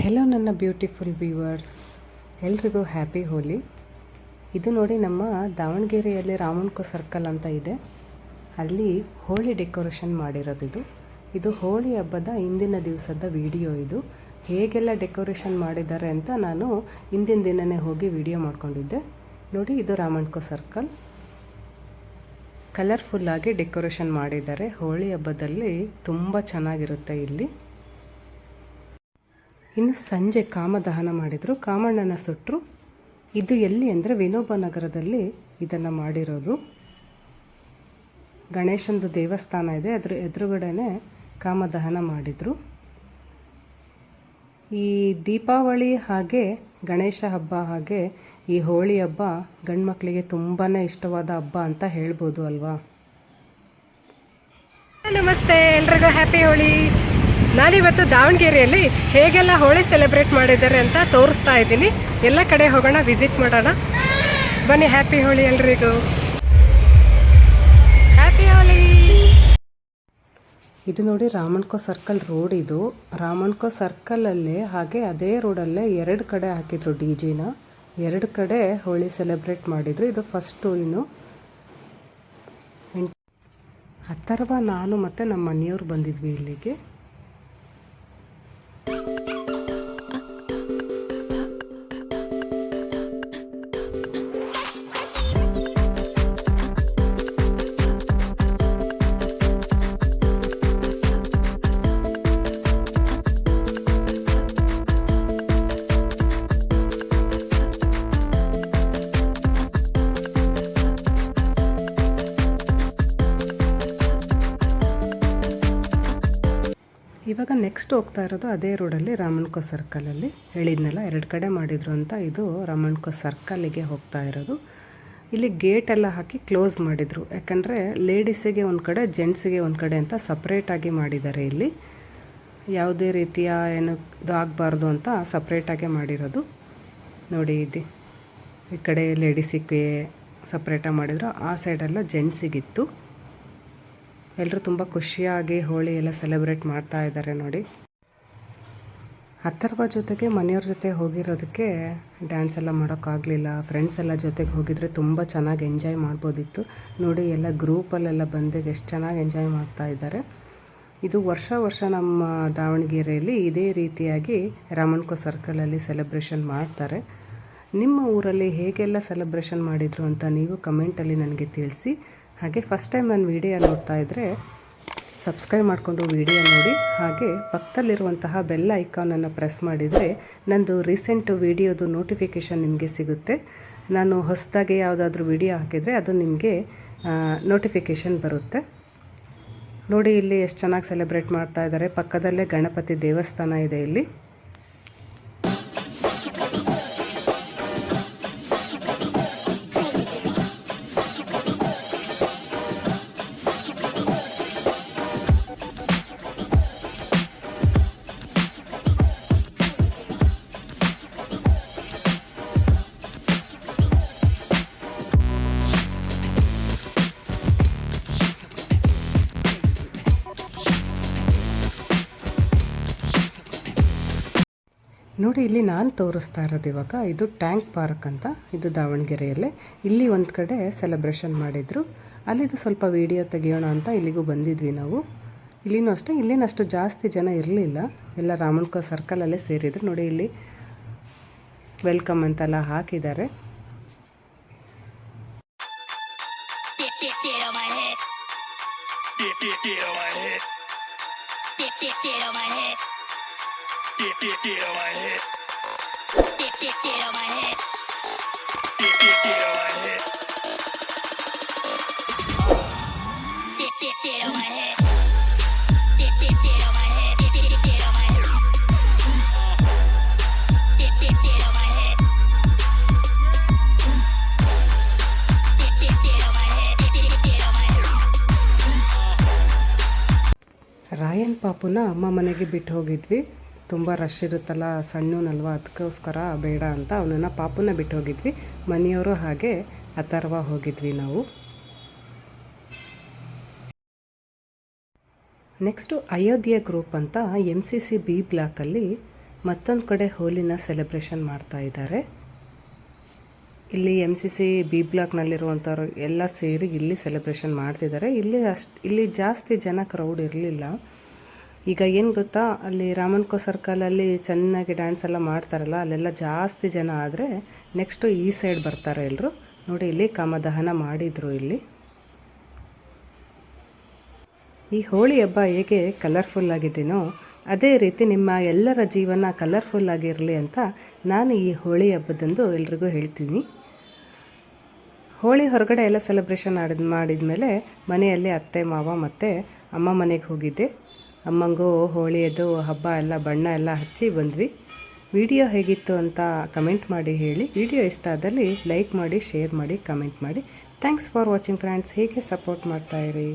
Hello ನನ್ನ beautiful viewers, ಎಲ್ರಿಗೂ happy ಹೋಲಿ. ಇದು ನೋಡಿ ನಮ್ಮ ದಾವಣಗೆರೆಯಲ್ಲಿ ರಾಮನ್ಕೋ ಸರ್ಕಲ್ ಅಂತ ಇದೆ, ಅಲ್ಲಿ ಹೋಳಿ ಡೆಕೋರೇಷನ್ ಮಾಡಿರೋದು. ಇದು ಹೋಳಿ ಹಬ್ಬದ ಹಿಂದಿನ ದಿವಸದ ವಿಡಿಯೋ. ಇದು ಹೇಗೆಲ್ಲ ಡೆಕೋರೇಷನ್ ಮಾಡಿದ್ದಾರೆ ಅಂತ ನಾನು ಹಿಂದಿನ ದಿನವೇ ಹೋಗಿ ವಿಡಿಯೋ ಮಾಡ್ಕೊಂಡಿದ್ದೆ. ನೋಡಿ, ಇದು ರಾಮನ್ಕೋ ಸರ್ಕಲ್. ಕಲರ್ಫುಲ್ಲಾಗಿ ಡೆಕೋರೇಷನ್ ಮಾಡಿದ್ದಾರೆ. ಹೋಳಿ ಹಬ್ಬದಲ್ಲಿ ತುಂಬ ಚೆನ್ನಾಗಿರುತ್ತೆ ಇಲ್ಲಿ. ಇನ್ನು ಸಂಜೆ ಕಾಮದಹನ ಮಾಡಿದರು, ಕಾಮಣ್ಣನ ಸುಟ್ಟರು. ಇದು ಎಲ್ಲಿ ಅಂದರೆ ವಿನೋಬ ನಗರದಲ್ಲಿ ಇದನ್ನು ಮಾಡಿರೋದು. ಗಣೇಶನದು ದೇವಸ್ಥಾನ ಇದೆ, ಅದ್ರ ಎದುರುಗಡೆನೇ ಕಾಮದಹನ ಮಾಡಿದರು. ಈ ದೀಪಾವಳಿ ಹಾಗೆ ಗಣೇಶ ಹಬ್ಬ ಹಾಗೆ ಈ ಹೋಳಿ ಹಬ್ಬ ಗಂಡು ಮಕ್ಕಳಿಗೆ ತುಂಬಾ ಇಷ್ಟವಾದ ಹಬ್ಬ ಅಂತ ಹೇಳ್ಬೋದು ಅಲ್ವಾ. ನಮಸ್ತೆ, ಎಲ್ರಿಗೂ ಹ್ಯಾಪಿ ಹೋಳಿ. ನಾನಿವತ್ತು ದಾವಣಗೆರೆಯಲ್ಲಿ ಹೇಗೆಲ್ಲ ಹೋಳಿ ಸೆಲೆಬ್ರೇಟ್ ಮಾಡಿದ್ದಾರೆ ಅಂತ ತೋರಿಸ್ತಾ ಇದ್ದೀನಿ. ಎಲ್ಲ ಕಡೆ ಹೋಗೋಣ, ವಿಸಿಟ್ ಮಾಡೋಣ ಬನ್ನಿ. ಹ್ಯಾಪಿ ಹೋಳಿ ಎಲ್ರಿಗೂ, ಹ್ಯಾಪಿ ಹೋಳಿ. ಇದು ನೋಡಿ ರಾಮನ್ಕೋ ಸರ್ಕಲ್ ರೋಡ್. ಇದು ರಾಮನ್ಕೋ ಸರ್ಕಲಲ್ಲೇ ಹಾಗೆ ಅದೇ ರೋಡಲ್ಲೇ ಎರಡು ಕಡೆ ಹಾಕಿದ್ರು ಡಿಜಿನ. ಎರಡು ಕಡೆ ಹೋಳಿ ಸೆಲೆಬ್ರೇಟ್ ಮಾಡಿದ್ರು. ಇದು ಫಸ್ಟು. ಇನ್ನು ಅಥರ್ವ, ನಾನು ಮತ್ತು ನಮ್ಮ ಮನೆಯವ್ರು ಬಂದಿದ್ವಿ ಇಲ್ಲಿಗೆ. ಇವಾಗ ನೆಕ್ಸ್ಟ್ ಹೋಗ್ತಾ ಇರೋದು ಅದೇ ರೋಡಲ್ಲಿ ರಾಮನ್ಕೋ ಸರ್ಕಲಲ್ಲಿ. ಹೇಳಿದ್ನಲ್ಲ ಎರಡು ಕಡೆ ಮಾಡಿದ್ರು ಅಂತ. ಇದು ರಾಮನ್ಕೋ ಸರ್ಕಲ್ಲಿಗೆ ಹೋಗ್ತಾ ಇರೋದು. ಇಲ್ಲಿ ಗೇಟ್ ಎಲ್ಲ ಹಾಕಿ ಕ್ಲೋಸ್ ಮಾಡಿದರು, ಯಾಕಂದರೆ ಲೇಡೀಸಿಗೆ ಒಂದು ಕಡೆ, ಜೆಂಟ್ಸಿಗೆ ಒಂದು ಕಡೆ ಅಂತ ಸಪ್ರೇಟಾಗಿ ಮಾಡಿದ್ದಾರೆ. ಇಲ್ಲಿ ಯಾವುದೇ ರೀತಿಯ ಏನು ಇದು ಆಗಬಾರ್ದು ಅಂತ ಸಪ್ರೇಟಾಗೆ ಮಾಡಿರೋದು. ನೋಡಿ, ಇದು ಈ ಕಡೆ ಲೇಡೀಸಿಗೆ ಸಪ್ರೇಟಾಗಿ ಮಾಡಿದ್ರು, ಆ ಸೈಡೆಲ್ಲ ಜೆಂಟ್ಸಿಗಿತ್ತು. ಎಲ್ಲರೂ ತುಂಬ ಖುಷಿಯಾಗಿ ಹೋಳಿ ಎಲ್ಲ ಸೆಲೆಬ್ರೇಟ್ ಮಾಡ್ತಾ ಇದ್ದಾರೆ ನೋಡಿ. ಅಥರ್ವ ಜೊತೆಗೆ ಮನೆಯವ್ರ ಜೊತೆ ಹೋಗಿರೋದಕ್ಕೆ ಡ್ಯಾನ್ಸ್ ಎಲ್ಲ ಮಾಡೋಕ್ಕಾಗಲಿಲ್ಲ. ಫ್ರೆಂಡ್ಸ್ ಎಲ್ಲ ಜೊತೆಗೆ ಹೋಗಿದ್ರೆ ತುಂಬ ಚೆನ್ನಾಗಿ ಎಂಜಾಯ್ ಮಾಡ್ಬೋದಿತ್ತು. ನೋಡಿ, ಎಲ್ಲ ಗ್ರೂಪಲ್ಲೆಲ್ಲ ಬಂದು ಎಷ್ಟು ಚೆನ್ನಾಗಿ ಎಂಜಾಯ್ ಮಾಡ್ತಾ ಇದ್ದಾರೆ. ಇದು ವರ್ಷ ನಮ್ಮ ದಾವಣಗೆರೆಯಲ್ಲಿ ಇದೇ ರೀತಿಯಾಗಿ ರಾಮನ್ಕೋ ಸರ್ಕಲಲ್ಲಿ ಸೆಲೆಬ್ರೇಷನ್ ಮಾಡ್ತಾರೆ. ನಿಮ್ಮ ಊರಲ್ಲಿ ಹೇಗೆಲ್ಲ ಸೆಲೆಬ್ರೇಷನ್ ಮಾಡಿದರು ಅಂತ ನೀವು ಕಮೆಂಟಲ್ಲಿ ನನಗೆ ತಿಳಿಸಿ. ಹಾಗೆ ಫಸ್ಟ್ ಟೈಮ್ ನಾನು ವಿಡಿಯೋ ನೋಡ್ತಾ ಇದ್ದರೆ ಸಬ್ಸ್ಕ್ರೈಬ್ ಮಾಡಿಕೊಂಡು ವಿಡಿಯೋ ನೋಡಿ. ಹಾಗೆ ಪಕ್ಕದಲ್ಲಿರುವಂತಹ ಬೆಲ್ ಐಕಾನನ್ನು ಪ್ರೆಸ್ ಮಾಡಿದರೆ ನಂದು ರೀಸೆಂಟ್ ವಿಡಿಯೋದು ನೋಟಿಫಿಕೇಷನ್ ನಿಮಗೆ ಸಿಗುತ್ತೆ. ನಾನು ಹೊಸದಾಗಿ ಯಾವುದಾದ್ರೂ ವಿಡಿಯೋ ಹಾಕಿದರೆ ಅದು ನಿಮಗೆ ನೋಟಿಫಿಕೇಷನ್ ಬರುತ್ತೆ. ನೋಡಿ, ಇಲ್ಲಿ ಎಷ್ಟು ಚೆನ್ನಾಗಿ ಸೆಲೆಬ್ರೇಟ್ ಮಾಡ್ತಾ ಇದ್ದಾರೆ. ಪಕ್ಕದಲ್ಲೇ ಗಣಪತಿ ದೇವಸ್ಥಾನ ಇದೆ ಇಲ್ಲಿ. ನೋಡಿ, ಇಲ್ಲಿ ನಾನು ತೋರಿಸ್ತಾ ಇರೋದು ಇವಾಗ ಇದು ಟ್ಯಾಂಕ್ ಪಾರ್ಕ್ ಅಂತ. ಇದು ದಾವಣಗೆರೆಯಲ್ಲೇ. ಇಲ್ಲಿ ಒಂದು ಕಡೆ ಸೆಲೆಬ್ರೇಷನ್ ಮಾಡಿದರು. ಅಲ್ಲಿದು ಸ್ವಲ್ಪ ವಿಡಿಯೋ ತೆಗಿಯೋಣ ಅಂತ ಇಲ್ಲಿಗೂ ಬಂದಿದ್ವಿ ನಾವು. ಇಲ್ಲಿನೂ ಅಷ್ಟೇ, ಇಲ್ಲೇನಷ್ಟು ಜಾಸ್ತಿ ಜನ ಇರಲಿಲ್ಲ, ಎಲ್ಲ ರಾಮನ್ಕೋ ಸರ್ಕಲಲ್ಲೇ ಸೇರಿದ್ರು. ನೋಡಿ, ಇಲ್ಲಿ ವೆಲ್ಕಮ್ ಅಂತೆಲ್ಲ ಹಾಕಿದ್ದಾರೆ. ರಾಯನ್ ಪಾಪುನ ಅಮ್ಮ ಮನೆಗೆ ಬಿಟ್ಟು ಹೋಗಿದ್ವಿ. ತುಂಬ ರಶ್ ಇರುತ್ತಲ್ಲ, ಸಣ್ಣನಲ್ವ, ಅದಕ್ಕೋಸ್ಕರ ಬೇಡ ಅಂತ ಅವನನ್ನು ಪಾಪುನ ಬಿಟ್ಟು ಹೋಗಿದ್ವಿ. ಮನೆಯವರು ಹಾಗೆ ಅಥರ್ವ ಹೋಗಿದ್ವಿ ನಾವು. ನೆಕ್ಸ್ಟು ಅಯೋಧ್ಯೆ ಗ್ರೂಪ್ ಅಂತ MCC B ಬ್ಲಾಕಲ್ಲಿ ಮತ್ತೊಂದು ಕಡೆ ಹೋಲಿನ ಸೆಲೆಬ್ರೇಷನ್ ಮಾಡ್ತಾ ಇದ್ದಾರೆ. ಇಲ್ಲಿ MCC B ಬ್ಲಾಕ್ನಲ್ಲಿರುವಂಥವ್ರು ಎಲ್ಲ ಸೇರಿ ಇಲ್ಲಿ ಸೆಲೆಬ್ರೇಷನ್ ಮಾಡ್ತಿದ್ದಾರೆ. ಇಲ್ಲಿ ಜಾಸ್ತಿ ಜನ ಕ್ರೌಡ್ ಇರಲಿಲ್ಲ. ಈಗ ಏನು ಗೊತ್ತಾ, ಅಲ್ಲಿ ರಾಮನ್ಕೋ ಸರ್ಕಲಲ್ಲಿ ಚೆನ್ನಾಗಿ ಡ್ಯಾನ್ಸ್ ಎಲ್ಲ ಮಾಡ್ತಾರಲ್ಲ, ಅಲ್ಲೆಲ್ಲ ಜಾಸ್ತಿ ಜನ ಆದರೆ ನೆಕ್ಸ್ಟು ಈ ಸೈಡ್ ಬರ್ತಾರೆ ಎಲ್ಲರೂ. ನೋಡಿ ಇಲ್ಲಿ ಕಾಮದಹನ ಮಾಡಿದರು. ಇಲ್ಲಿ ಈ ಹೋಳಿ ಹಬ್ಬ ಹೇಗೆ ಕಲರ್ಫುಲ್ ಆಗಿದ್ದೀನೋ ಅದೇ ರೀತಿ ನಿಮ್ಮ ಎಲ್ಲರ ಜೀವನ ಕಲರ್ಫುಲ್ ಆಗಿರಲಿ ಅಂತ ನಾನು ಈ ಹೋಳಿ ಹಬ್ಬದಂದು ಎಲ್ರಿಗೂ ಹೇಳ್ತೀನಿ. ಹೋಳಿ ಹೊರಗಡೆ ಎಲ್ಲ ಸೆಲೆಬ್ರೇಷನ್ ಮಾಡಿದ್ಮೇಲೆ ಮನೆಯಲ್ಲಿ ಅತ್ತೆ ಮಾವ ಮತ್ತು ಅಮ್ಮ ಮನೆಗೆ ಹೋಗಿದ್ದೆ. ಅಮ್ಮಂಗೂ ಹೋಳಿಯದು ಹಬ್ಬ ಎಲ್ಲ ಬಣ್ಣ ಎಲ್ಲ ಹಚ್ಚಿ ಬಂದ್ವಿ. ವಿಡಿಯೋ ಹೇಗಿತ್ತು ಅಂತ ಕಮೆಂಟ್ ಮಾಡಿ ಹೇಳಿ. ವಿಡಿಯೋ ಇಷ್ಟ ಆದಲ್ಲಿ ಲೈಕ್ ಮಾಡಿ, ಶೇರ್ ಮಾಡಿ, ಕಮೆಂಟ್ ಮಾಡಿ. Thanks for watching friends. ಹೀಗೆ ಸಪೋರ್ಟ್ ಮಾಡ್ತಾಯಿರಿ.